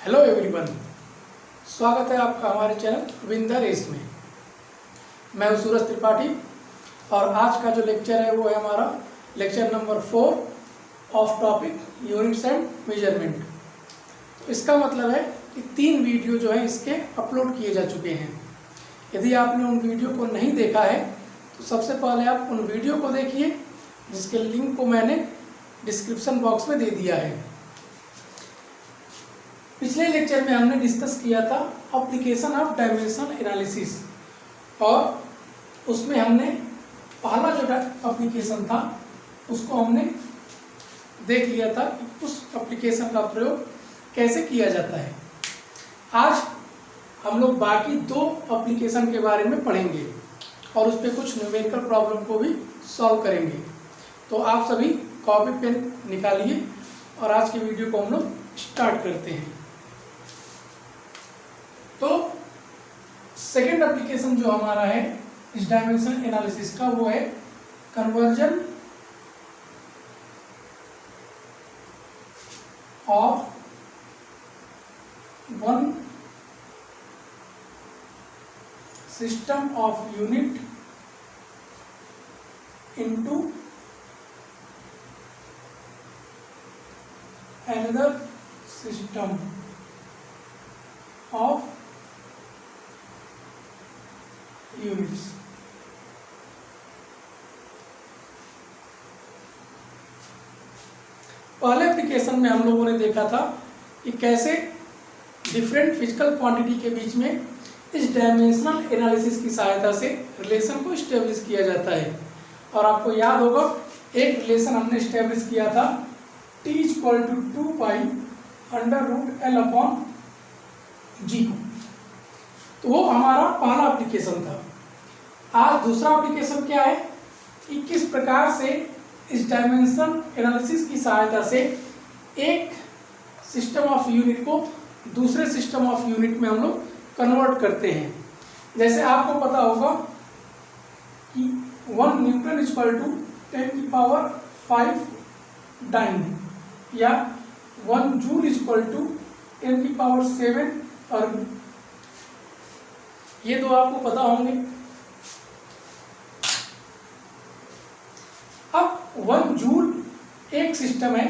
Hello everyone, स्वागत है आपका हमारे चैनल विन द रेस में। मैं हूं सूरज त्रिपाठी और आज का जो लेक्चर है वो है हमारा lecture number 4 of topic units and measurement. तो इसका मतलब है कि 3 वीडियो जो है इसके अपलोड किए जा चुके हैं। यदि आपने उन वीडियो को नहीं देखा है तो सबसे पहले आप उन वीडियो को देखिए, जिसके लिंक को मैंने डिस्क्रिप्शन बॉक्स में दे दिया है। पिछले लेक्चर में हमने डिस्कस किया था एप्लीकेशन ऑफ डायमेंशनल एनालिसिस और उसमें हमने पहला जो एप्लीकेशन था उसको हमने देख लिया था कि उस एप्लीकेशन का प्रयोग कैसे किया जाता है। आज हम लोग बाकी 2 एप्लीकेशन के बारे में पढ़ेंगे और उस पर कुछ न्यूमेरिकल प्रॉब्लम को भी सॉल्व करेंगे। तो आप सभी कॉपी पेन निकालिए और आज की वीडियो को हम लोग स्टार्ट करते हैं। तो सेकेंड एप्लीकेशन जो हमारा है इस डायमेंशन एनालिसिस का वो है conversion of one system of unit into another system of units। पहले एप्लीकेशन में हम लोगों ने देखा था कि कैसे डिफरेंट फिजिकल क्वांटिटी के बीच में इस डायमेंशनल एनालिसिस की सहायता से रिलेशन को स्टेब्लिश किया जाता है। और आपको याद होगा एक रिलेशन हमने स्टेब्लिश किया था T equal to 2 pi under root L upon G को। तो वो हमारा पहला एप्लीकेशन था। आज दूसरा एप्लीकेशन क्या है कि किस प्रकार से इस डायमेंशन एनालिसिस की सहायता से एक सिस्टम ऑफ यूनिट को दूसरे सिस्टम ऑफ यूनिट में हम लोग कन्वर्ट करते हैं। जैसे आपको पता होगा कि 1 न्यूटन इक्वल टू 10 की पावर 5 डाइन या 1 जूल इक्वल टू 10 की पावर 7 अर्ग। ये 2 आपको पता होंगे। अब 1 जूल एक सिस्टम है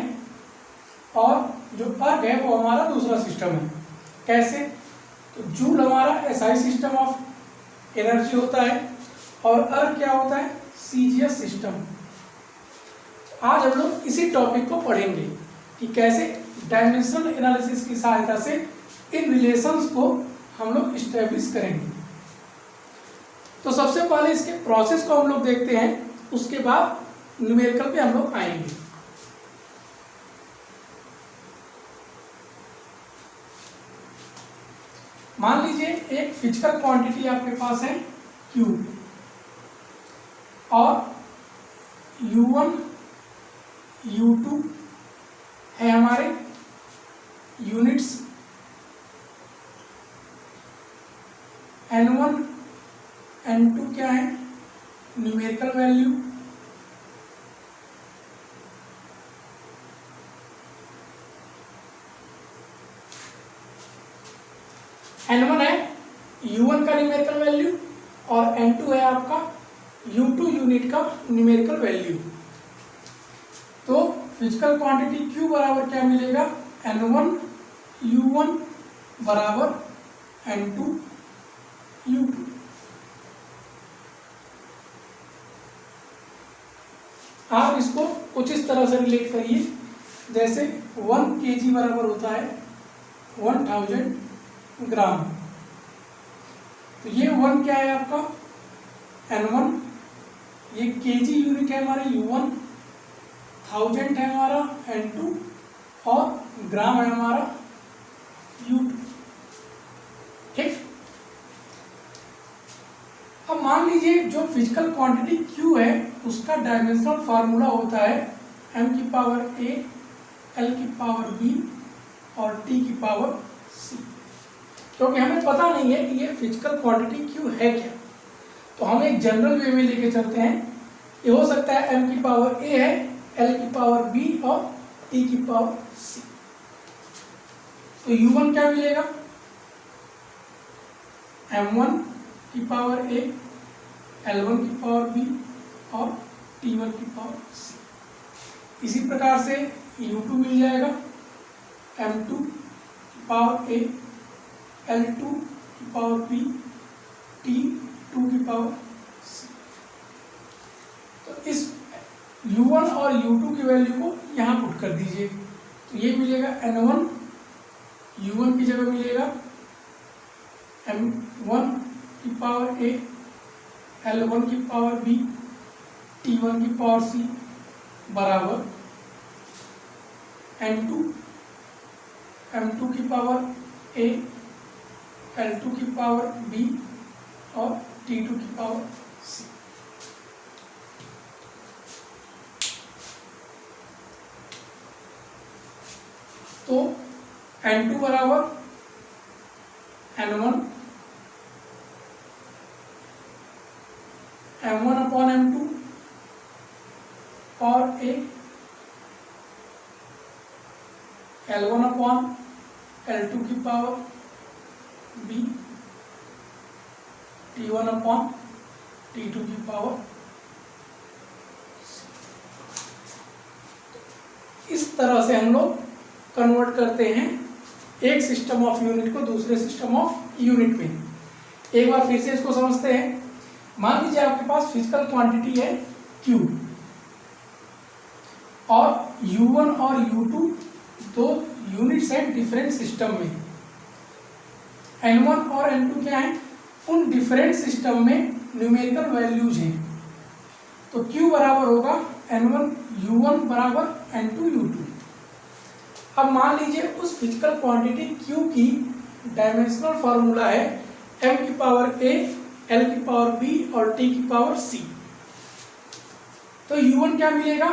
और जो अर्ग है वो हमारा दूसरा सिस्टम है। कैसे? तो जूल हमारा एसआई सिस्टम ऑफ एनर्जी होता है और अर्ग क्या होता है? CGS system. आज हम लोग इसी टॉपिक को पढ़ेंगे कि कैसे डायमेंशनल एनालिसिस की सहायता से इन रिलेशंस को हम लोग स्टैब्लिश करेंगे। तो सबसे पहले इसके प्रोसेस को हम लोग देखते हैं, उसके बाद न्यूमेरिकल पे हम लोग आएंगे। मान लीजिए एक फिजिकल क्वांटिटी आपके पास है Q और U1 U2 है हमारे यूनिट्स, N1 N2 क्या है? न्यूमेरिकल वैल्यू, N1 है U1 का न्यूमेरिकल वैल्यू और N2 है आपका U2 यूनिट का न्यूमेरिकल वैल्यू। तो फिजिकल क्वांटिटी Q बराबर क्या मिलेगा? N1 U1 बराबर N2 U2। आप इसको कुछ इस तरह से रिलेट करिए, जैसे 1 kg बराबर होता है 1000 ग्राम। तो ये 1 क्या है आपका? N1, ये kg यूनिट है हमारे U1, 1000 है हमारा N2 और ग्राम है हमारा U2। ठीक। अब मान लीजिए जो फिजिकल क्वांटिटी Q है उसका डायमेंशनल फार्मूला होता है m की पावर a, l की पावर b और t की पावर c। क्योंकि हमें पता नहीं है कि ये फिजिकल क्वांटिटी Q है क्या, तो हम एक जनरल वे में लेके चलते हैं। ये हो सकता है m की पावर a है, l की पावर b और t की पावर c। तो U1 क्या मिलेगा, M1 की पावर A, L1 की पावर B और T1 की पावर C। इसी प्रकार से U2 मिल जाएगा, M2 की पावर A, L2 की पावर B, T2 की पावर C। तो इस U1 और U2 की वैल्यू को यहाँ पुट कर दीजिए, तो ये मिलेगा N1, U1 की जगह मिलेगा M1 की पावर A, L1 की पावर B, T1 की पावर C बराबर N2 M2 की पावर A, L2 की पावर B और T2 की पावर C। तो N2 बराबर N1, M1 upon M2 power A, L1 upon L2 की power B, T1 upon T2 की पावर C। इस तरह से हम लोग कन्वर्ट करते हैं एक सिस्टम ऑफ यूनिट को दूसरे सिस्टम ऑफ यूनिट में। एक बार फिर से इसको समझते हैं। मान लीजिए आपके पास फिजिकल क्वांटिटी है Q और U1 और U2 दो यूनिट्स हैं डिफरेंट सिस्टम में। N1 और N2 क्या है, उन डिफरेंट सिस्टम में न्यूमेरिकल वैल्यूज हैं। तो Q बराबर होगा N1 U1 बराबर N2 U2। अब मान लीजिए उस फिजिकल क्वांटिटी Q की डायमेंशनल फॉर्मूला है M की पावर A, L की पावर B और T की पावर C। तो U1 क्या मिलेगा,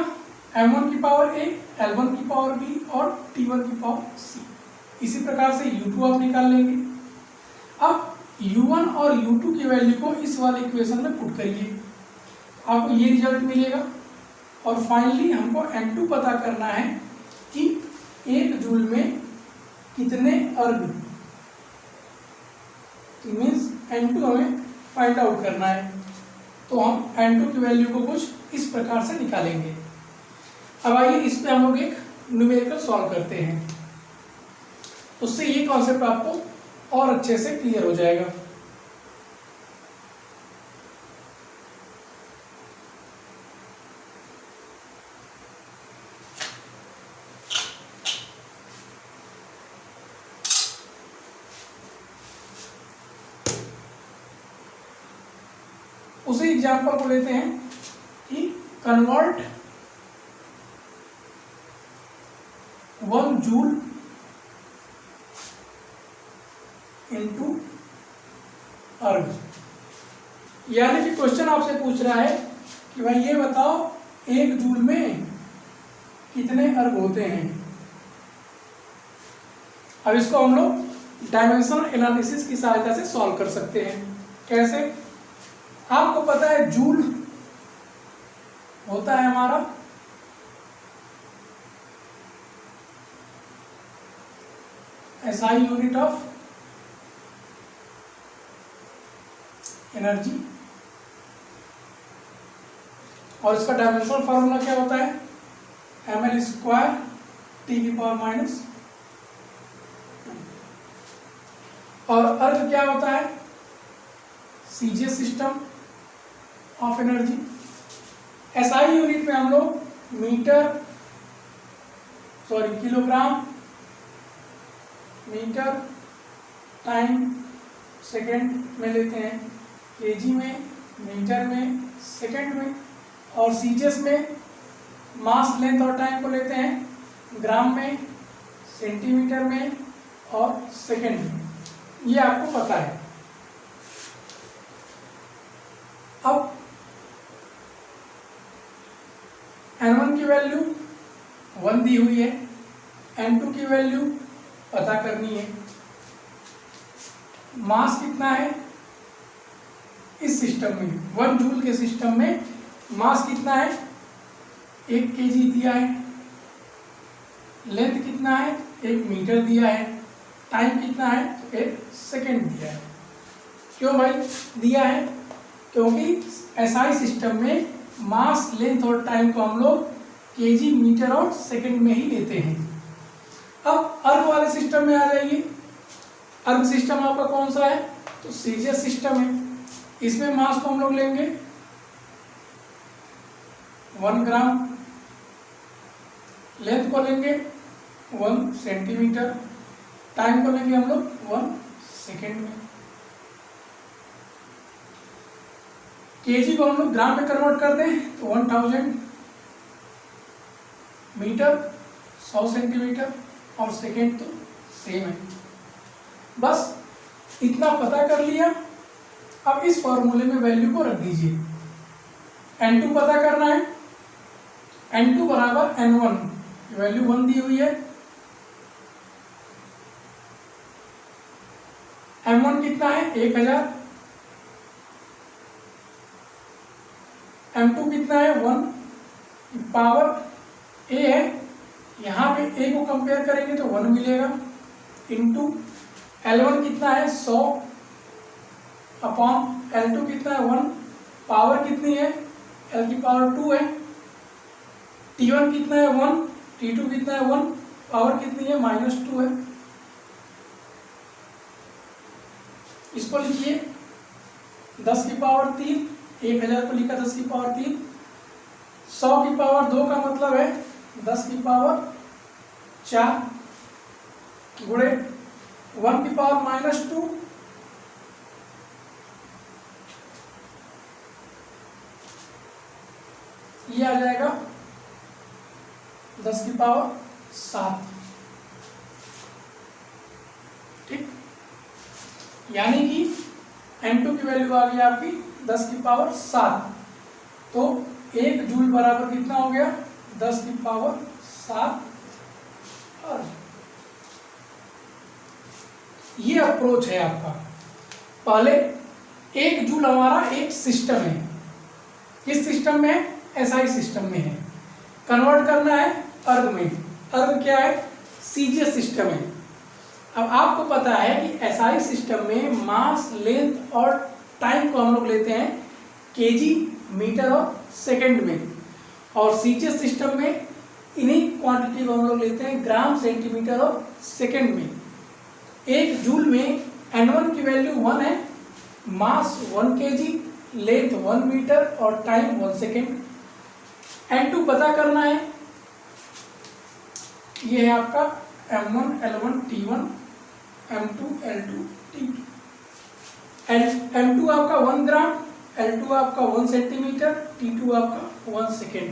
M1 की पावर A, L1 की पावर B और T1 की पावर C। इसी प्रकार से U2 आप निकाल लेंगे। अब U1 और U2 की वैल्यू को इस वाले इक्वेशन में पुट करिए, आपको ये रिजल्ट मिलेगा। और फाइनली हमको N2 पता करना है कि एक जूल में कितने अर्ग, मीन्स N2 हमें फाइंड आउट करना है। तो हम N2 की वैल्यू को कुछ इस प्रकार से निकालेंगे। अब आइए इस पे हम लोग एक न्यूमेरिकल सॉल्व करते हैं, उससे ये कॉन्सेप्ट आपको और अच्छे से क्लियर हो जाएगा। उसी एग्जाम्पल को लेते हैं कि कन्वर्ट 1 जूल इनटू अर्ग। यानी कि क्वेश्चन आपसे पूछ रहा है कि भाई ये बताओ 1 जूल में कितने अर्ग होते हैं। अब इसको हम लोग डायमेंशनल एनालिसिस की सहायता से सॉल्व कर सकते हैं। कैसे, आपको पता है जूल होता है हमारा SI यूनिट ऑफ एनर्जी, और इसका डायमेंशनल फार्मूला क्या होता है, ml स्क्वायर T की पावर माइनस। और अर्ग क्या होता है, CJ system of energy. SI unit में हम लोग किलोग्राम, मीटर, टाइम, सेकेंड में लेते हैं, केजी में, मीटर में, सेकेंड में, और सीजीएस में मास, लेंथ और टाइम को लेते हैं ग्राम में, सेंटीमीटर में और सेकेंड में। ये आपको पता है। अब N1 की वैल्यू 1 दी हुई है, N2 की वैल्यू पता करनी है। मास कितना है इस सिस्टम में, 1 जूल के सिस्टम में मास कितना है, 1 केजी दिया है। लेंथ कितना है, 1 मीटर दिया है। टाइम कितना है, तो 1 सेकेंड दिया है। क्यों भाई दिया है, क्योंकि एसआई सिस्टम में मास, लेंथ और टाइम को हम लोग केजी, मीटर और सेकंड में ही लेते हैं। अब अर्ग वाले सिस्टम में आ जाइए। अर्ग सिस्टम आपका कौन सा है, तो सीजीएस सिस्टम है। इसमें मास को हम लोग लेंगे 1 ग्राम, लेंथ को लेंगे 1 सेंटीमीटर, टाइम को लेंगे हम लोग 1 सेकेंड में। केजी को हम लोग ग्राम में कन्वर्ट कर दें तो 1000 मीटर, 100 सेंटीमीटर, और सेकेंड तो सेम है। बस इतना पता कर लिया। अब इस फॉर्मूले में वैल्यू को रख दीजिए। N2 पता करना है, N2 बराबर N1, वैल्यू 1 दी हुई है। M1 कितना है, 1000। M2 कितना है, 1। पावर A है, यहाँ पे A को कंपेयर करेंगे तो 1 मिलेगा, इंटू L1 कितना है, 100 अपॉन L2 कितना है, 1। पावर कितनी है, L की पावर 2 है। T1 कितना है, 1। T2 कितना है, 1। पावर कितनी है, -2 है। इसको लिखिए 10 की पावर 3, 1000 को लिखा 10 की पावर 3। 100 की पावर 2 का मतलब है 10 की पावर 4 गुणे 1 की पावर -2, ये आ जाएगा 10 की पावर 7। ठीक, यानी कि N2 की वैल्यू आ गई आपकी 10 की पावर 7। तो 1 जूल बराबर कितना हो गया, 10 की पावर 7। और ये अप्रोच है आपका। पहले 1 जूल हमारा एक सिस्टम है। किस सिस्टम में है, एसआई सिस्टम में है। कन्वर्ट करना है अर्ग में। अर्ग क्या है, सीजीएस सिस्टम है। अब आपको पता है कि एसआई सिस्टम में मास, लेंथ और टाइम को हम लोग लेते हैं केजी, मीटर और सेकंड में, और सीजीएस सिस्टम में इन्हीं क्वांटिटी को हम लोग लेते हैं ग्राम, सेंटीमीटर और सेकंड में। 1 जूल में N1 की वैल्यू 1 है, मास 1 केजी, लेंथ 1 मीटर और टाइम 1 सेकेंड। N2 पता करना है, ये है आपका M1, L1, T1, M2, L2, T2। M2 आपका 1 ग्राम, L2 आपका 1 सेंटीमीटर, T2 आपका 1 सेकेंड,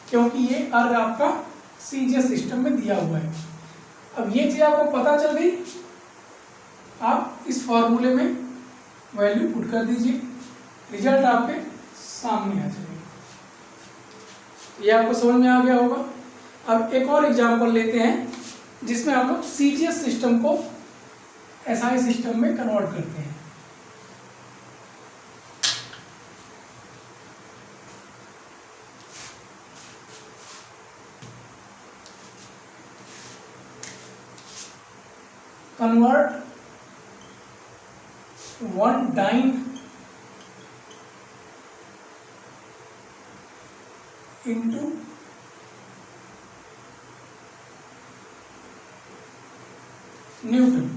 क्योंकि ये अर्ग आपका सीजीएस सिस्टम में दिया हुआ है। अब ये चीज आपको पता चल गई, आप इस फॉर्मूले में वैल्यू पुट कर दीजिए, रिजल्ट आपके सामने आ जाएगा। ये आपको समझ में आ गया होगा। अब एक और एग्जांपल लेते हैं जिसमें हम लोग सीजीएस सिस्टम को एसआई सिस्टम में कन्वर्ट करते हैं। Convert 1 dyne into newton.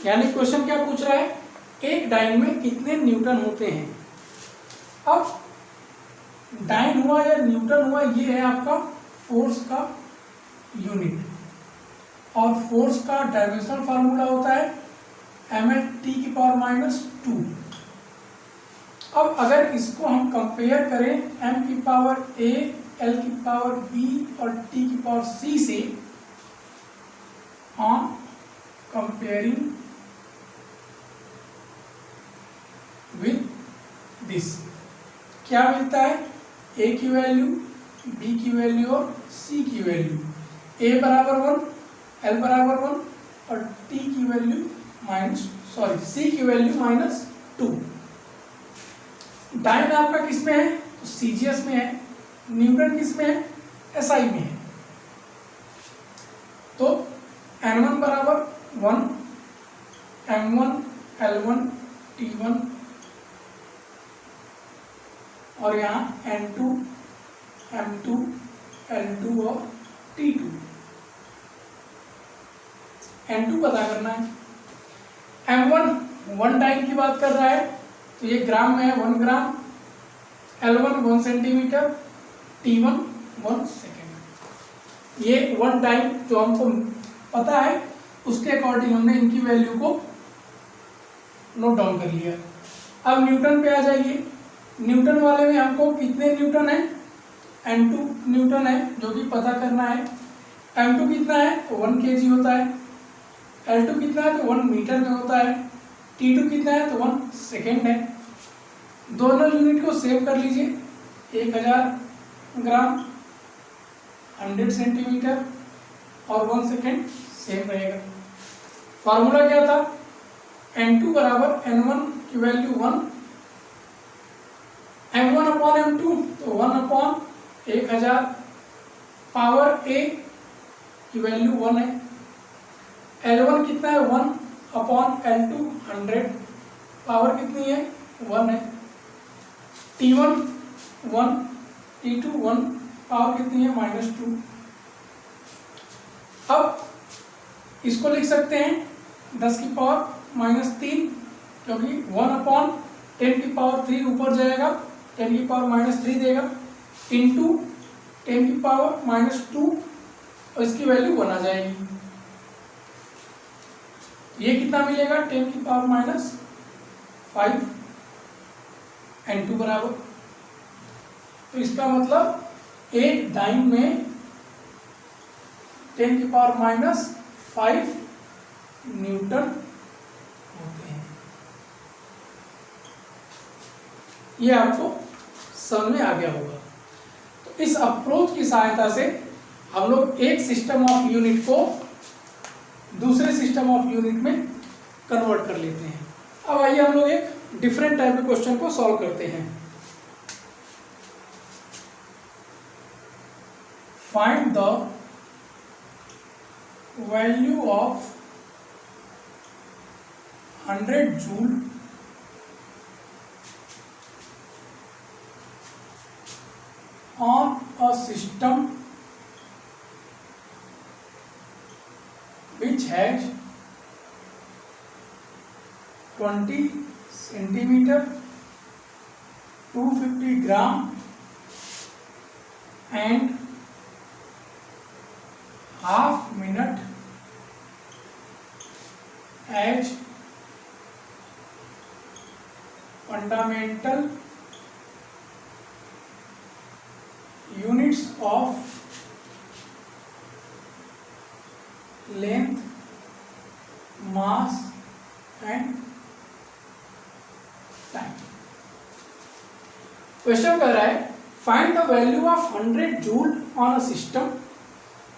यानी क्वेश्चन क्या पूछ रहा है, एक डाइन में कितने न्यूटन होते हैं। अब डाइन हुआ या न्यूटन हुआ, ये है आपका फोर्स का यूनिट, और फोर्स का डायमेंशनल फार्मूला होता है m/t⁻²। अब अगर इसको हम कंपेयर करें m की पावर a, l की पावर b और t की पावर c से, ऑन कंपेयरिंग विथ दिस, क्या मिलता है, a की वैल्यू, b की वैल्यू और c की वैल्यू। a बराबर 1, l बराबर 1 और t की वैल्यू c की वैल्यू -2। डाइन आपका किस में है, तो सीजीएस में है। न्यूटन किस में है, एसआई में है। तो N1 बराबर 1 m1 l1 t1 और यहाँ n2 m2 l2 और t2। n2 पता करना है। m1 1 टाइम की बात कर रहा है तो ये ग्राम में है, 1 ग्राम। l1 1 centimetre, t1 1 second. ये 1 टाइम जो हमको पता है उसके अकॉर्डिंग हमने इनकी वैल्यू को नोट डाउन कर लिया। अब न्यूटन पे आ जाइए। न्यूटन वाले में हमको कितने न्यूटन है, n2 न्यूटन है जो कि पता करना है। m2 कितना है तो 1 kg होता है। l2 कितना है तो 1 मीटर में होता है। t2 कितना है तो 1 सेकेंड है। दोनों यूनिट को सेव कर लीजिए। 1000 ग्राम 100 सेंटीमीटर और 1 सेकेंड सेम रहेगा। फार्मूला क्या था, n2 बराबर n1 की वैल्यू 1, m1 अपॉन m2 तो 1 अपॉन 1000, पावर a की वैल्यू 1 है। l1 कितना है 1 अपॉन l2 100, पावर कितनी है 1 है। t1 1, t2 1, पावर कितनी है -2। अब इसको लिख सकते हैं 10 की पावर -3 क्योंकि 1 अपॉन 10 की पावर 3 ऊपर जाएगा, 10 की पावर -3 देगा, इंटू 10 की पावर -2 और इसकी वैल्यू 1 आ जाएगी। ये कितना मिलेगा 10 की पावर -5 n2 बराबर। तो इसका मतलब एक डाइन में 10 की पावर -5 न्यूटन होते हैं। ये आपको समझ में आ गया होगा। तो इस अप्रोच की सहायता से हम लोग एक सिस्टम ऑफ यूनिट को दूसरे सिस्टम ऑफ यूनिट में कन्वर्ट कर लेते हैं। अब आइए हम लोग एक डिफरेंट टाइप के क्वेश्चन को सॉल्व करते हैं। Find the value of 100 joule on a system which has 20 centimeter, 250 gram and half minute as fundamental units of length, mass and time। Question कर रहा है find the value of 100 joule on a system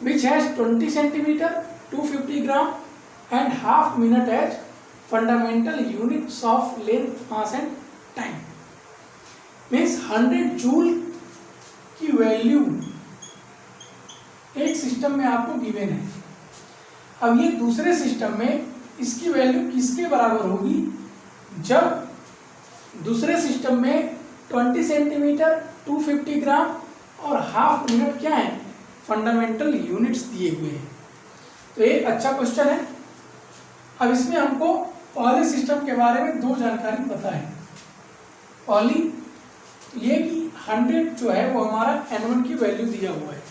which has 20 centimeter, 250 gram and half minute as fundamental units of length, mass and time। means 100 joule की value एक system में आपको given है। अब ये दूसरे सिस्टम में इसकी वैल्यू किसके बराबर होगी, जब दूसरे सिस्टम में 20 सेंटीमीटर, 250 ग्राम और हाफ मिनट क्या है, फंडामेंटल यूनिट्स दिए हुए हैं। तो ये अच्छा क्वेश्चन है। अब इसमें हमको पहले सिस्टम के बारे में दो जानकारी पता है। पहली ये कि 100 जो है वो हमारा n1 की वैल्यू दिया हुआ है,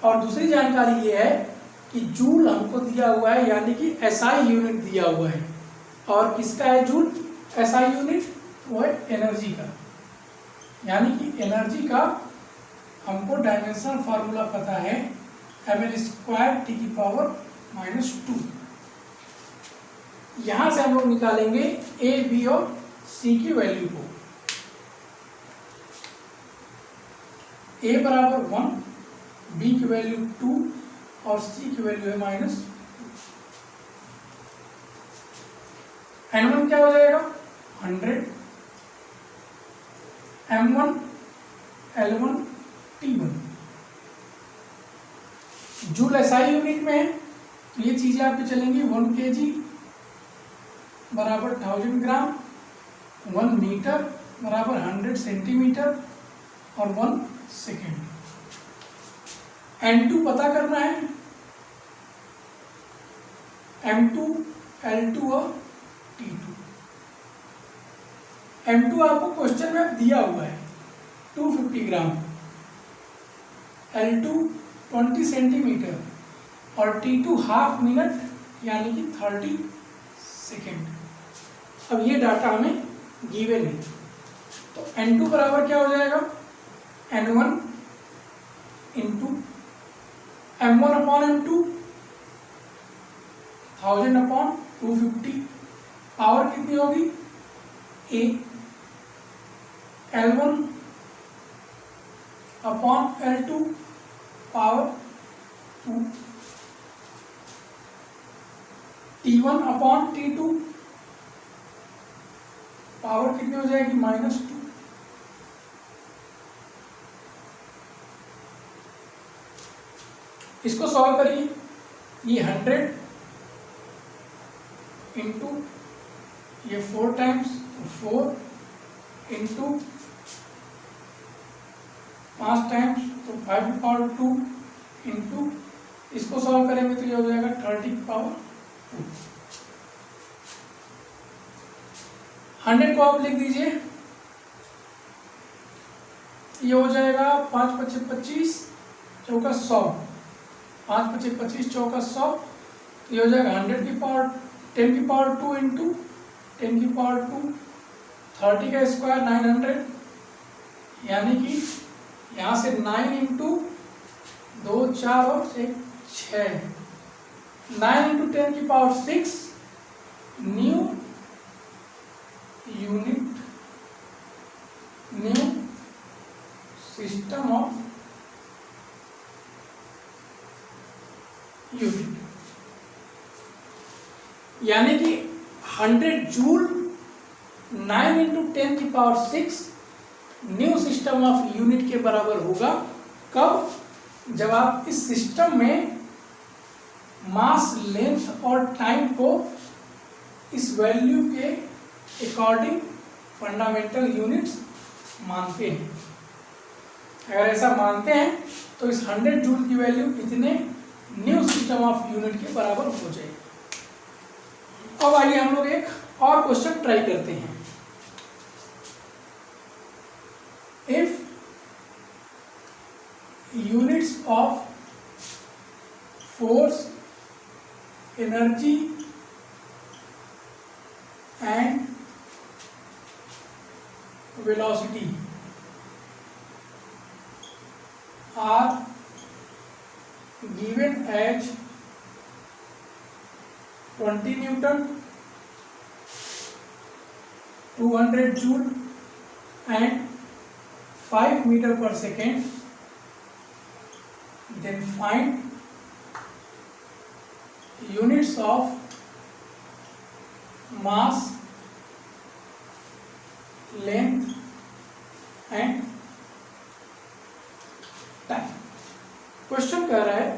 और दूसरी जानकारी ये है कि जूल हमको दिया हुआ है, यानी कि SI यूनिट दिया हुआ है। और किसका है जूल, SI यूनिट वो है एनर्जी का, यानी कि एनर्जी का हमको डायमेंशनल फार्मूला पता है ml² T की पावर -2। यहां से हम लोग निकालेंगे A, B और C की वैल्यू को। A बराबर 1, B की वैल्यू 2 और C की वैल्यू है -2। n1 क्या हो जाएगा 100, m1 l1 t1। Joule SI unit में है तो ये चीज़ें आप पे चलेंगी। 1 kg बराबर 1000 ग्राम, 1 मीटर बराबर 100 सेंटीमीटर और 1 सेकेंड। N2 पता करना है, M2, L2 और T2। M2 आपको क्वेश्चन में दिया हुआ है 250 ग्राम, L2 20 सेंटीमीटर और T2 हाफ मिनट यानी कि 30 सेकेंड। अब ये डाटा हमें गिवन है, तो N2 बराबर क्या हो जाएगा, N1 into M1 upon M2, 1000 upon 250, power कितनी होगी A, L1 upon L2 power 2, T1 upon T2 power कितनी हो जाएगी -2। इसको सॉल्व करिए, ये 100 इंटू ये 4 टाइम्स 4 इंटू 5 टाइम्स तो 5 पावर 2 इंटू इसको सॉल्व करेंगे तो ये हो जाएगा 30 पावर 2। 100 को आप लिख दीजिए, ये हो जाएगा 5 × 5 = 25, चौका 100, 5 × 5 = 25, चौका 100, ये हो जाएगा 10 की पावर 2 इंटू 10 की पावर 2, 30 का स्क्वायर 900, यानी कि यहाँ से 9 इंटू 2 4 और 1 6, 9 इंटू 10 की power 6 new unit, new system of unit, यानी कि 100 जूल 9 इंटू 10 की power 6 new system of unit के बराबर होगा। कब? जब आप इस सिस्टम में मास, लेंथ और टाइम को इस वैल्यू के अकॉर्डिंग फंडामेंटल यूनिट्स मानते हैं। अगर ऐसा मानते हैं तो इस 100 जूल की वैल्यू इतने न्यू सिस्टम ऑफ यूनिट के बराबर हो जाएगी। अब आइए हम लोग एक और क्वेश्चन ट्राई करते हैं। If units of force, energy and velocity are given as 20 Newton, 200 Joule and 5 meter per second, then find units of mass, length and time। Question कह रहा है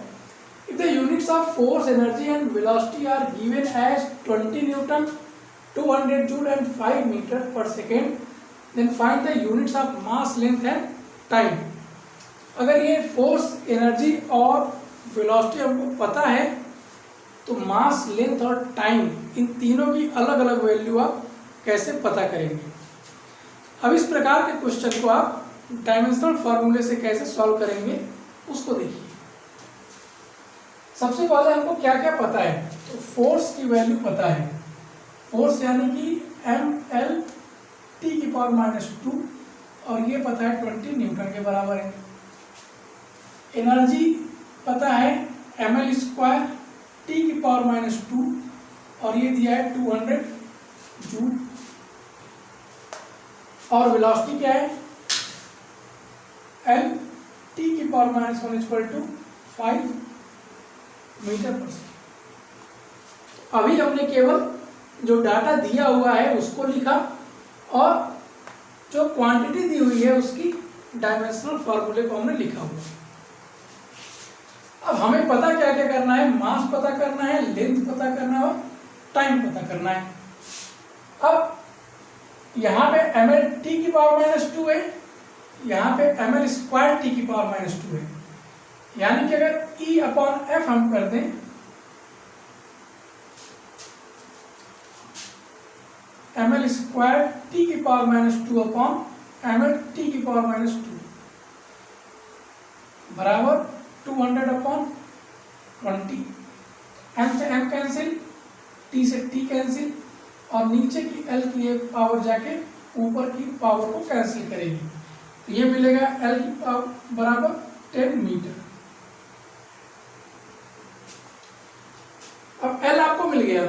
if the units of force, energy and velocity are given as 20 Newton, 200 Joule and 5 meter per second, then find the units of mass, length and time। अगर ये force, energy और velocity हमको पता है तो मास, लेंथ और टाइम इन तीनों की अलग अलग वैल्यू आप कैसे पता करेंगे। अब इस प्रकार के क्वेश्चन को आप डायमेंशनल फॉर्मूले से कैसे सॉल्व करेंगे उसको देखिए। सबसे पहले हमको क्या क्या पता है, तो फोर्स की वैल्यू पता है, फोर्स यानी कि mL T⁻², और ये पता है 20 न्यूटन के बराबर है। एनर्जी पता है mL² T⁻², और ये दिया है 200 जूल। और वेलोसिटी क्या है, L T⁻⁻⁴ 5 मीटर पर सेकेंड। अभी हमने केवल जो डाटा दिया हुआ है उसको लिखा और जो क्वांटिटी दी हुई है उसकी डायमेंशनल फॉर्मूले को हमने लिखा हुआ। अब हमें पता क्या क्या करना है, मास पता करना है, लेंथ पता करना है और टाइम पता करना है। अब यहाँ पे ml t की पावर -2 है, यहाँ पे ml स्क्वायर t की पावर -2 है, यानी कि अगर E/F हम कर दें ml स्क्वायर t की पावर -2 अपॉन ml t की पावर -2 बराबर 200/20। m से m कैंसिल, t से t कैंसिल और नीचे की l की एक पावर जाके ऊपर की पावर को कैंसिल करेगी, तो ये मिलेगा l की पावर बराबर 10 मीटर। अब l आपको मिल गया,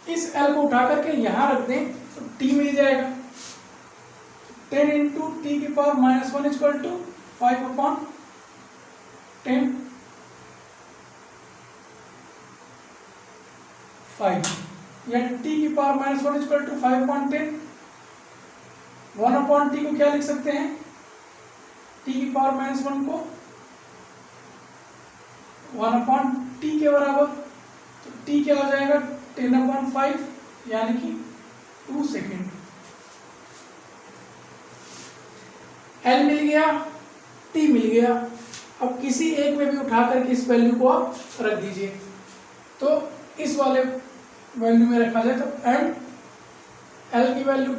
इस l को उठा करके यहाँ रख दें तो t मिल जाएगा। 10 इंटू टी की पावर -1 इक्वल टू 5/10, या t की पावर -1 इक्वल टू 5/10। 1/t को क्या लिख सकते हैं, t की पावर -1 को 1/t के बराबर, तो t क्या हो जाएगा 10/5 यानी कि 2 सेकेंड। l मिल गया, t मिल गया। अब किसी एक में भी उठा करके इस वैल्यू को आप रख दीजिए, तो इस वाले वैल्यू में रखा जाए तो m l की वैल्यू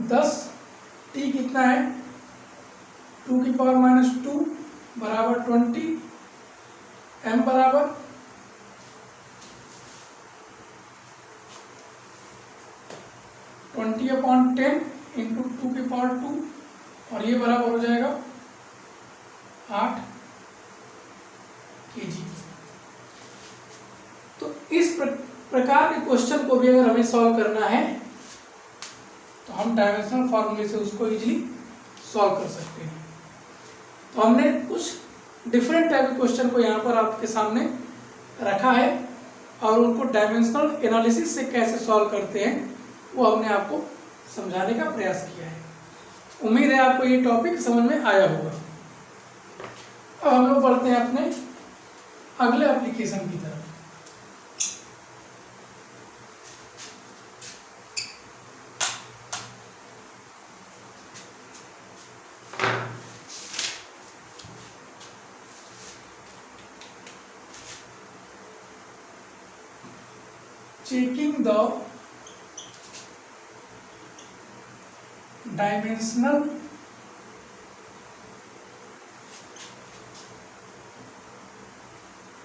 10, t कितना है 2 की पावर -2 बराबर 20, m बराबर 20/10 इंटू 2 की पावर 2 और ये बराबर हो जाएगा 8 kg। तो इस प्रकार के क्वेश्चन को भी अगर हमें सॉल्व करना है तो हम डायमेंशनल फॉर्मूले से उसको इजीली सॉल्व कर सकते हैं। तो हमने कुछ डिफरेंट टाइप के क्वेश्चन को यहाँ पर आपके सामने रखा है और उनको डायमेंशनल एनालिसिस से कैसे सॉल्व करते हैं वो हमने आपको समझाने का प्रयास किया है। उम्मीद है आपको ये टॉपिक समझ में आया होगा। अब हम लोग बढ़ते हैं अपने अगले एप्लीकेशन की तरफ। Checking the dimensional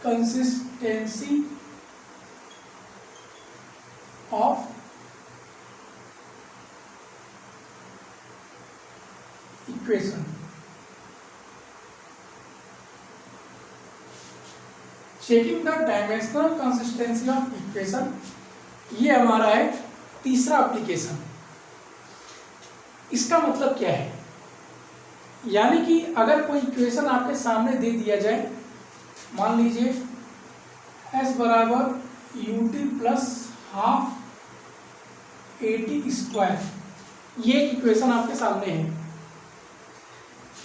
consistency of equation। Checking the dimensional consistency of equation, ये हमारा है तीसरा एप्लीकेशन। इसका मतलब क्या है, यानी कि अगर कोई इक्वेशन आपके सामने दे दिया जाए, मान लीजिए s बराबर ut प्लस हाफ AT², ये इक्वेशन आपके सामने है।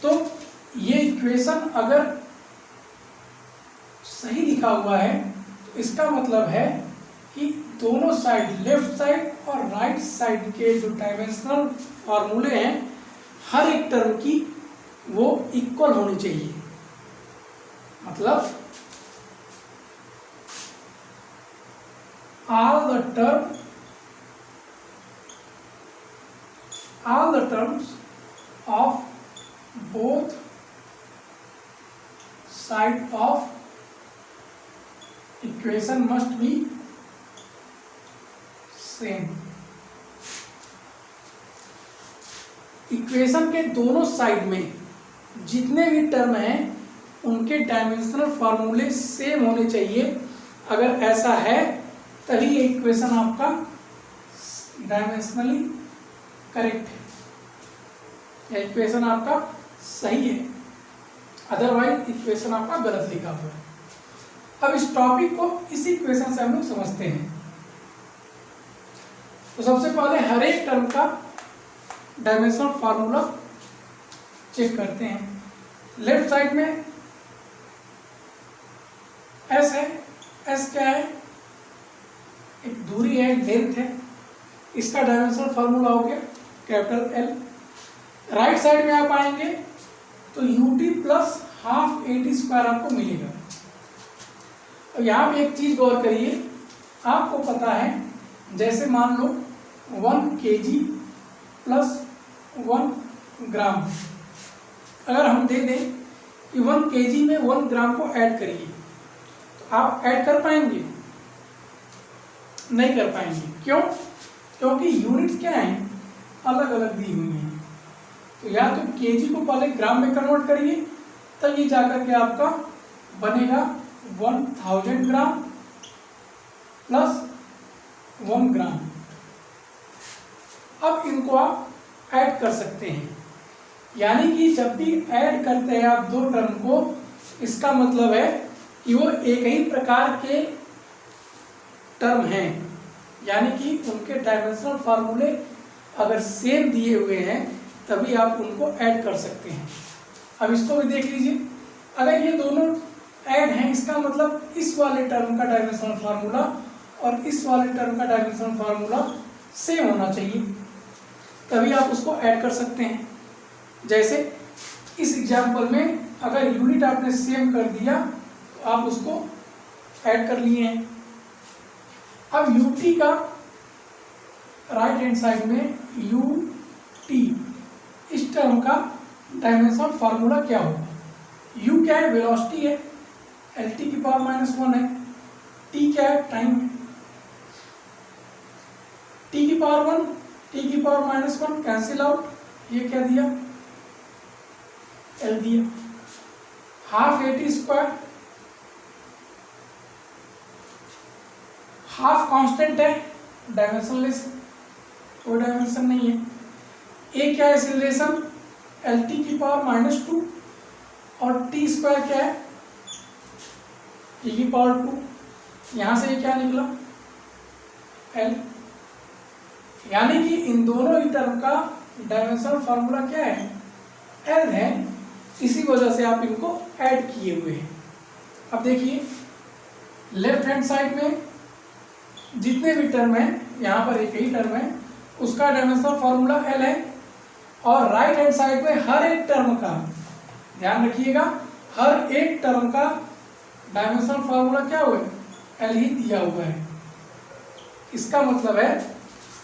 तो ये इक्वेशन अगर सही लिखा हुआ है तो इसका मतलब है कि दोनों साइड, लेफ्ट साइड और राइट साइड के जो डायमेंशनल फॉर्मूले हैं हर एक टर्म की वो इक्वल होनी चाहिए। मतलब all the terms of both sides of equation must be same। Equation के दोनों साइड में जितने भी टर्म हैं उनके डायमेंशनल फॉर्मूले सेम होने चाहिए। अगर ऐसा है तभी ये इक्वेशन आपका डायमेंशनली करेक्ट है, इक्वेशन आपका सही है, अदरवाइज इक्वेशन आपका गलत लिखा हुआ है। अब इस टॉपिक को इसी इक्वेशन से हम लोग समझते हैं। तो सबसे पहले हर एक टर्म का डायमेंशनल फार्मूला चेक करते हैं। लेफ्ट साइड में एस है, एस क्या है, एक दूरी है, लेंथ है, इसका डायमेंशनल फार्मूला हो गया कैपिटल एल। राइट साइड में आप आएंगे तो UT plus half eighty square आपको मिलेगा। और यहाँ पे एक चीज गौर करिए, आपको पता है जैसे मान लो 1 kg प्लस 1 ग्राम, अगर हम दे दें कि 1 kg में 1 ग्राम को ऐड करिए तो आप ऐड कर पाएंगे? नहीं कर पाएंगे। क्यों? क्योंकि यूनिट क्या है, अलग अलग दी हुई हैं। तो या तो केजी को पहले ग्राम में कन्वर्ट करिए, तब ये जाकर के आपका बनेगा 1000 ग्राम प्लस 1 ग्राम। अब इनको आप ऐड कर सकते हैं, यानी कि जब भी ऐड करते हैं आप दो टर्म को, इसका मतलब है कि वो एक ही प्रकार के टर्म हैं, यानी कि उनके डायमेंशनल फार्मूले अगर सेम दिए हुए हैं तभी आप उनको ऐड कर सकते हैं। अब इसको भी देख लीजिए, अगर ये दोनों ऐड हैं इसका मतलब इस वाले टर्म का डायमेंशनल फार्मूला और इस वाले टर्म का डायमेंशनल फार्मूला सेम होना चाहिए, तभी आप उसको ऐड कर सकते हैं। जैसे इस एग्जाम्पल में अगर यूनिट आपने सेम कर दिया तो आप उसको ऐड कर लिए हैं। अब यूटी का राइट हैंड साइड में यूटी, इस टर्म का डायमेंशनल फार्मूला क्या होगा? यू क्या है, वेलोसिटी है, एल टी की पावर -1 है, टी क्या है, टाइम है, टी की पावर 1, टी की पावर -1 कैंसिल आउट, ये क्या दिया, एल दिया, half eighty square, half constant है, डायमेंशनलेस, कोई डायमेंशन नहीं है। ए क्या है, एक्सीलरेशन, एल टी की पावर -2 और टी स्क्वायर क्या है, टी की पावर 2, यहां से ये क्या निकला, एल। यानी कि इन दोनों ही टर्म का डायमेंशनल फार्मूला क्या है, एल है, इसी वजह से आप इनको ऐड किए हुए हैं। अब देखिए लेफ्ट हैंड साइड में जितने भी टर्म है, यहाँ पर एक ही टर्म है, उसका डायमेंशनल फार्मूला एल है, और राइट हैंड साइड में हर एक टर्म का, ध्यान रखिएगा, हर एक टर्म का डायमेंशनल फार्मूला क्या हुआ है, एल ही दिया हुआ है। इसका मतलब है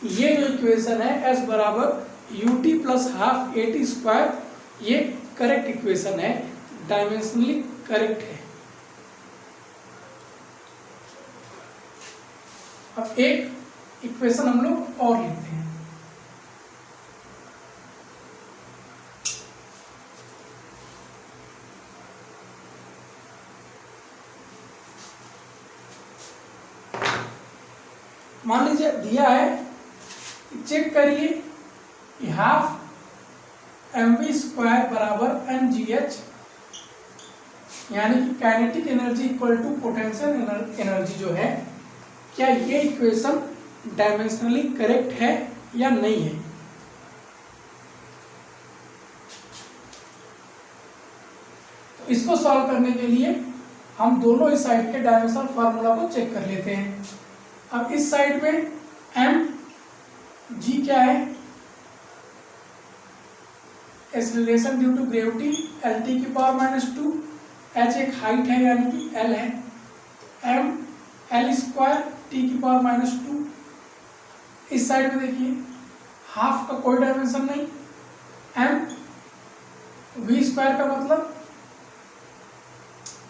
ये जो इक्वेशन है एस बराबर UT plus half eighty square, ये करेक्ट इक्वेशन है, डायमेंशनली करेक्ट है। अब एक इक्वेशन हम लोग और लेते हैं। मान लीजिए दिया है, चेक करिए कि हाफ mv स्क्वायर बराबर mgh, यानी कि kinetic energy equal to potential energy जो है, क्या ये इक्वेशन डायमेंशनली करेक्ट है या नहीं है? तो इसको सॉल्व करने के लिए हम दोनों इस साइड के डायमेंशनल फार्मूला को चेक कर लेते हैं। अब इस साइड में m g क्या है, acceleration due to gravity, L T की पावर -2, h एक हाइट है यानी कि l है, m l स्क्वायर टी की पावर -2। इस साइड में देखिए हाफ का कोई डायमेंशन नहीं, m v स्क्वायर का मतलब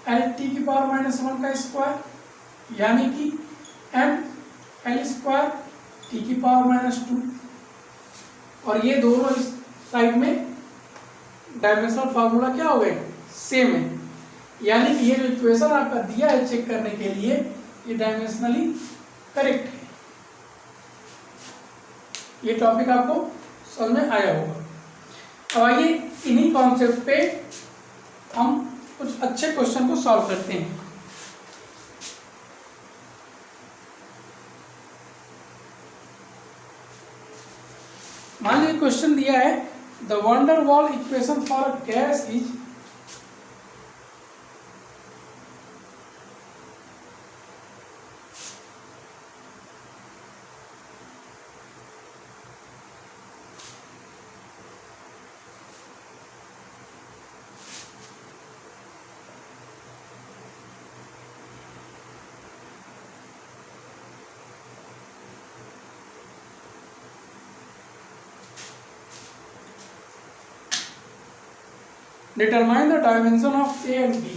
एल टी की पावर -1 का स्क्वायर, यानी कि m l स्क्वायर टी की पावर -2, और ये दोनों इस साइड में डायमेंशनल फार्मूला क्या हो गए, सेम है, यानी कि ये जो इक्वेशन आपका दिया है चेक करने के लिए, ये डायमेंशनली करेक्ट है। ये टॉपिक आपको समझ में आया होगा। अब आइए इन्हीं कॉन्सेप्ट पे हम कुछ अच्छे क्वेश्चन को सॉल्व करते हैं। मान लीजिए क्वेश्चन दिया है, the van der Waals equation for a gas is, determine the dimension of A and B.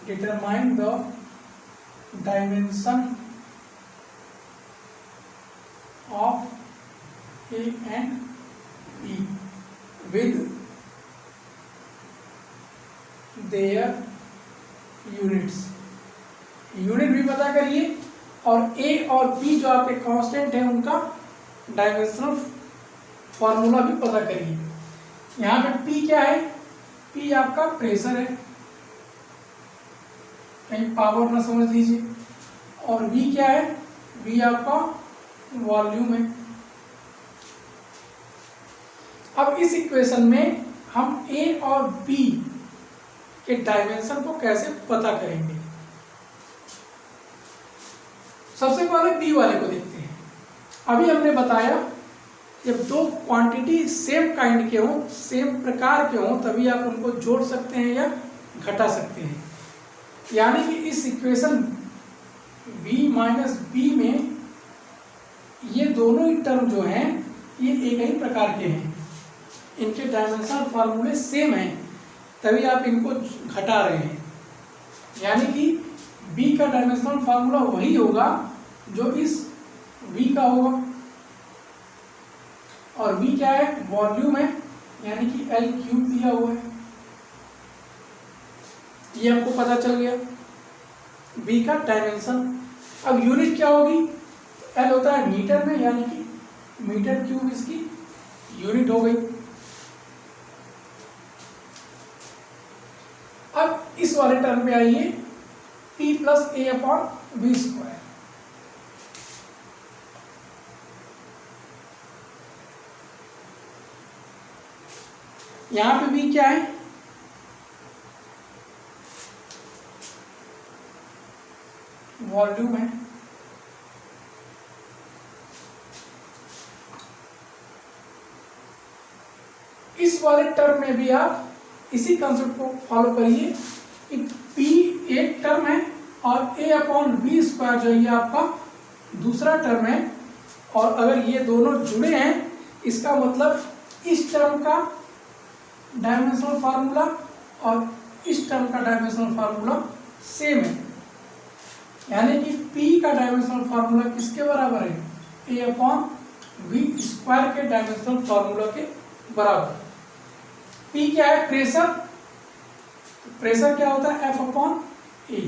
Determine the dimension of A and B with their units. Unit भी पता करिए और ए और बी जो आपके कांस्टेंट है उनका डायमेंशनल फॉर्मूला भी पता करिए। यहाँ पे पी क्या है? पी आपका प्रेशर है, कहीं पावर ना समझ लीजिए। और वी क्या है? वी आपका वॉल्यूम है। अब इस इक्वेशन में हम ए और बी के डायमेंशन को कैसे पता करेंगे? सबसे पहले बी वाले को देखते हैं। अभी हमने बताया जब दो क्वांटिटी सेम काइंड के हों, सेम प्रकार के हों, तभी आप उनको जोड़ सकते हैं या घटा सकते हैं। यानी कि इस इक्वेशन b माइनस बी में ये दोनों ही टर्म जो हैं ये एक ही प्रकार के हैं, इनके डायमेंशनल फार्मूले सेम हैं, तभी आप इनको घटा रहे हैं। यानी कि b का डायमेंशनल फार्मूला वही होगा जो इस v का होगा। और v क्या है? वॉल्यूम है, यानी कि L क्यूब दिया हुआ है। ये हमको पता चल गया b का डायमेंशन। अब यूनिट क्या होगी? L होता है मीटर में, यानी कि मीटर क्यूब इसकी यूनिट हो गई। अब इस वाले टर्म पे आइए, P plus A upon V square. यहां पे v क्या है? वॉल्यूम है। इस वाले टर्म में भी आप इसी कंसेप्ट को फॉलो करिए कि P एक टर्म है और a अपॉन वी स्क्वायर जो ये आपका दूसरा टर्म है। और अगर ये दोनों जुड़े हैं, इसका मतलब इस टर्म का डायमेंशनल फार्मूला और इस टर्म का डायमेंशनल फार्मूला सेम है। यानी कि P का डायमेंशनल फार्मूला किसके बराबर है? a अपॉन वी स्क्वायर के डायमेंशनल फार्मूला के बराबर। P क्या है? प्रेशर। तो प्रेशर क्या होता है? F अपॉन ए,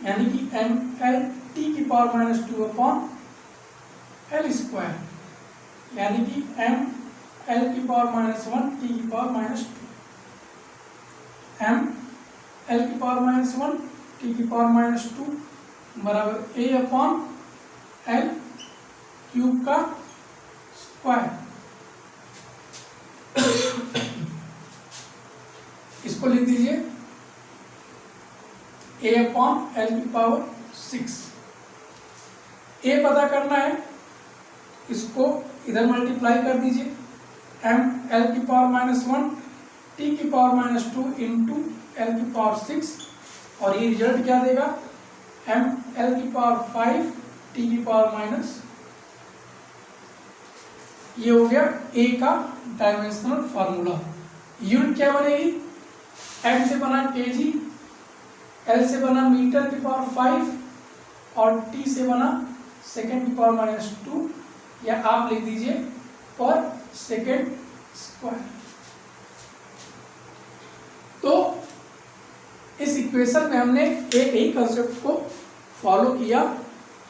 यानी कि ml t की power minus 2 upon L square, यानी कि ml की पावर माइनस 1 t की पावर माइनस 2। ml की पावर माइनस 1 t की पावर माइनस 2 बराबर a अपॉन एल क्यूब का स्क्वायर। इसको लिख दीजिए a अपॉन एल की पावर 6। a पता करना है, इसको इधर मल्टीप्लाई कर दीजिए, m एल की पावर माइनस 1 t की पावर माइनस 2 इंटू एल की पावर 6, और ये रिजल्ट क्या देगा? m एल की पावर 5 t की पावर माइनस। ये हो गया a का डायमेंशनल फार्मूला। यूनिट क्या बनेगी? m से बना kg, l से बना मीटर की पावर 5 और t से बना सेकेंड की पावर माइनस 2, या आप लिख दीजिए पर सेकेंड स्क्वायर। तो इस इक्वेशन में हमने एक ही कंसेप्ट को फॉलो किया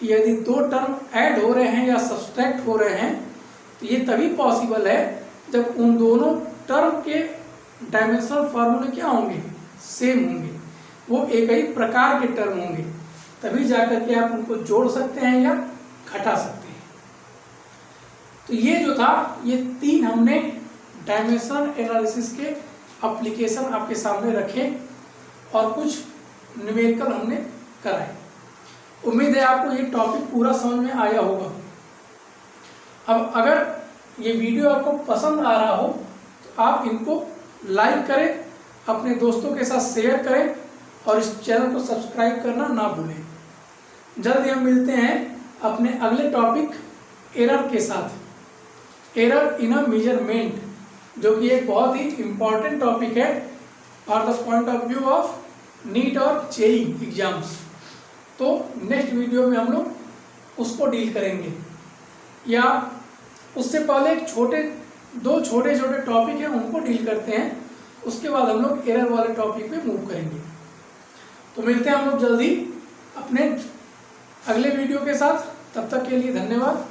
कि यदि दो टर्म ऐड हो रहे हैं या सब्सट्रैक्ट हो रहे हैं तो ये तभी पॉसिबल है जब उन दोनों टर्म के डायमेंशनल फार्मूले क्या होंगे? सेम होंगे, वो एक ही प्रकार के टर्म होंगे, तभी जाकर के आप उनको जोड़ सकते हैं या घटा सकते हैं। तो ये जो था, ये तीन हमने डायमेंशनल एनालिसिस के एप्लीकेशन आपके सामने रखे और कुछ न्यूमेरिकल हमने कराए। उम्मीद है आपको ये टॉपिक पूरा समझ में आया होगा। अब अगर ये वीडियो आपको पसंद आ रहा हो तो आप इनको लाइक करें, अपने दोस्तों के साथ शेयर करें और इस चैनल को सब्सक्राइब करना ना भूलें। जल्द ही हम मिलते हैं अपने अगले टॉपिक एरर के साथ, एरर इन अ मेजरमेंट, जो कि एक बहुत ही इम्पॉर्टेंट टॉपिक है for the point of view of NEET और जेईई एग्जाम्स। तो नेक्स्ट वीडियो में हम लोग उसको डील करेंगे, या उससे पहले दो छोटे छोटे टॉपिक हैं उनको डील करते हैं, उसके बाद हम लोग एरर वाले टॉपिक पे मूव करेंगे। तो मिलते हैं हम लोग जल्दी अपने अगले वीडियो के साथ, तब तक के लिए धन्यवाद।